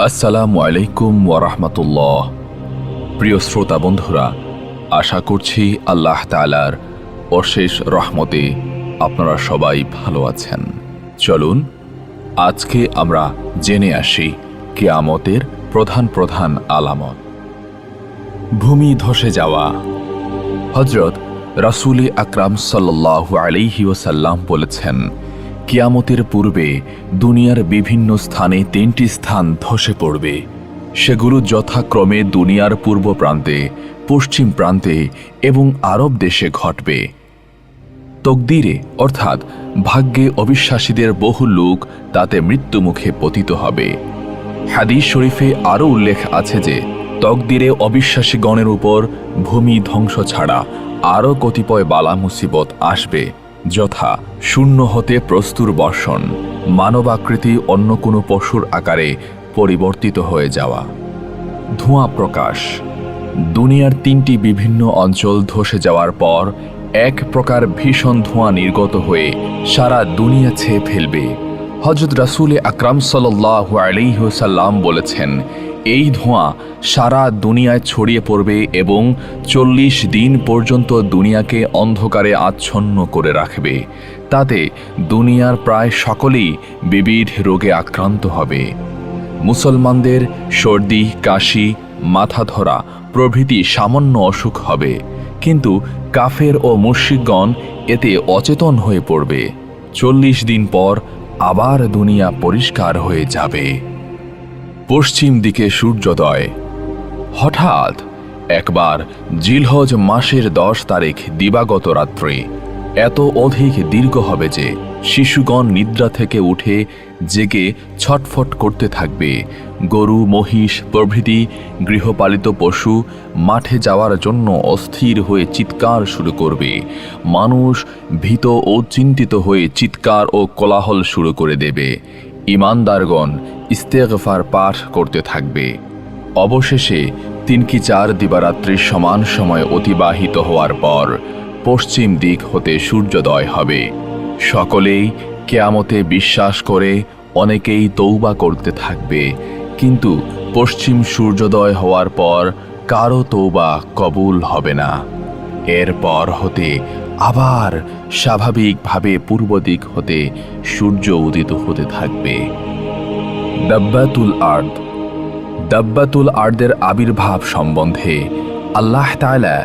আসসালামু আলাইকুম ওয়া রাহমাতুল্লাহ। প্রিয় শ্রোতা বন্ধুরা, আশা করছি আল্লাহ তাআলার অশেষ রহমতে আপনারা সবাই ভালো আছেন। চলুন আজকে আমরা জেনে আসি কিয়ামতের প্রধান প্রধান আলামত। ভূমি ধসে যাওয়া। হযরত রাসূল আকরাম সাল্লাল্লাহু আলাইহি ওয়াসাল্লাম বলেছেন, কিয়ামতের পূর্বে দুনিয়ার বিভিন্ন স্থানে 3টি স্থান ধসে পড়বে। সেগুলো যথাক্রমে দুনিয়ার পূর্ব প্রান্তে, পশ্চিম প্রান্তে এবং আরব দেশে ঘটবে। তকদিরে অর্থাৎ ভাগ্যে অবিশ্বাসীদের বহু লোক তাতে মৃত্যুমুখে পতিত হবে। হাদিস শরীফে আরও উল্লেখ আছে যে তকদিরে অবিশ্বাসীগণের উপর ভূমি ধ্বংস ছাড়া আরও কতিপয় বালা মুসিবত আসবে, যথা শূন্য হতে প্রস্তুর বর্ষণ, মানবাকৃতি অন্য কোনো পশুর আকারে পরিবর্তিত হয়ে যাওয়া, ধোঁয়া প্রকাশ। দুনিয়ার 3টি বিভিন্ন অঞ্চল ধসে যাওয়ার পর এক প্রকার ভীষণ ধোঁয়া নির্গত হয়ে সারা দুনিয়া ছেয়ে ফেলবে। হযরত রাসূল আকরাম সাল্লাল্লাহু আলাইহি ওয়াসাল্লাম বলেছেন, এই ধোঁয়া সারা দুনিয়ায় ছড়িয়ে পড়বে এবং 40 দিন পর্যন্ত দুনিয়াকে অন্ধকারে আচ্ছন্ন করে রাখবে। তাতে দুনিয়ার প্রায় সকলেই বিবিধ রোগে আক্রান্ত হবে। মুসলমানদের সর্দি, কাশি, মাথা ধরা প্রভৃতি সামান্য অসুখ হবে, কিন্তু কাফের ও মুশরিকগণ এতে অচেতন হয়ে পড়বে। 40 দিন পর আবার দুনিয়া পরিষ্কার হয়ে যাবে। পশ্চিম দিকে সূর্যোদয়। হঠাৎ একবার জিলহজ মাসের 10 তারিখ দিবাগত রাত্রে এত অধিক দীর্ঘ হবে যে শিশুগণ নিদ্রা থেকে উঠে জেগে ছটফট করতে থাকবে। গরু, মহিষ প্রভৃতি গৃহপালিত পশু মাঠে যাওয়ার জন্য অস্থির হয়ে চিৎকার শুরু করবে। মানুষ ভীত ও চিন্তিত হয়ে চিৎকার ও কোলাহল শুরু করে দেবে। ঈমানদারগণ ইস্তেগফার পাঠ করতে থাকবে। অবশেষে 3 কি 4 দিবারাত্রির সমান সময় অতিবাহিত হওয়ার পর পশ্চিম দিক হতে সূর্যোদয় হবে। সকলেই কিয়ামতে বিশ্বাস করে অনেকেই তওবা করতে থাকবে, কিন্তু পশ্চিম সূর্যোদয় হওয়ার পর কারো তওবা কবুল হবে না। এরপর হতে আবার স্বাভাবিকভাবে পূর্ব দিক হতে সূর্য উদিত হতে থাকবে। দাব্বাতুল আরদ। দাব্বাতুল আরদের আবির্ভাব সম্বন্ধে আল্লাহ তাআলা